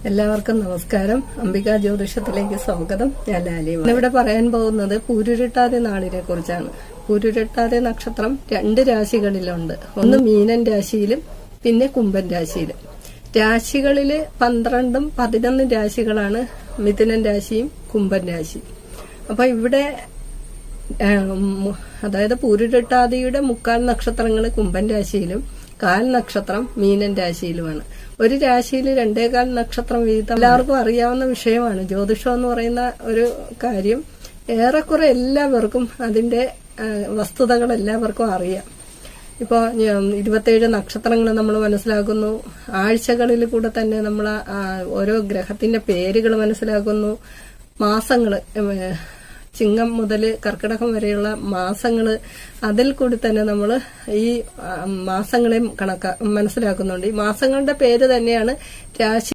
എല്ലാവർക്കും നമസ്കാരം. അംബിക ജ്യോതിഷത്തിലേക്ക് സ്വാഗതം. ഞാൻ ലാലിയാണ്. ഇവിടെ പറയാൻ പോകുന്നത് പൂരുരുട്ടാതി നാളിനെ കുറിച്ചാണ്. പൂരുരുട്ടാതി നക്ഷത്രം 2 രാശികളിലുണ്ട്. ഒന്ന് മീനൻ രാശിയിലും പിന്നെ കുംഭൻ രാശിയിലും. രാശികളില് 12ഉം 11 രാശികളാണ് മിഥുനൻ രാശിയും കുംഭൻ രാശിയും. അപ്പൊ ഇവിടെ അതായത് പൂരുരുട്ടാതിയുടെ 3/4 നക്ഷത്രങ്ങൾ കുംഭൻ രാശിയിലും 1/4 നക്ഷത്രം മീനൻ രാശിയിലുമാണ്. ഒരു രാശിയിൽ 2.25 നക്ഷത്രം വീതം എല്ലാവർക്കും അറിയാവുന്ന വിഷയമാണ്. ജ്യോതിഷം എന്ന് പറയുന്ന ഒരു കാര്യം ഏറെക്കുറെ എല്ലാവർക്കും അതിന്റെ വസ്തുതകൾ എല്ലാവർക്കും അറിയാം. ഇപ്പോ 27 നക്ഷത്രങ്ങൾ നമ്മൾ മനസ്സിലാക്കുന്നു. ആഴ്ചകളിൽ കൂടെ തന്നെ നമ്മൾ ഓരോ ഗ്രഹത്തിന്റെ പേരുകൾ മനസ്സിലാക്കുന്നു. മാസങ്ങള് ചിങ്ങം മുതൽ കർക്കിടകം വരെയുള്ള മാസങ്ങള്, അതിൽ കൂടി തന്നെ നമ്മൾ ഈ മാസങ്ങളെ മനസ്സിലാക്കുന്നുണ്ട്. ഈ മാസങ്ങളുടെ പേര് തന്നെയാണ് രാശി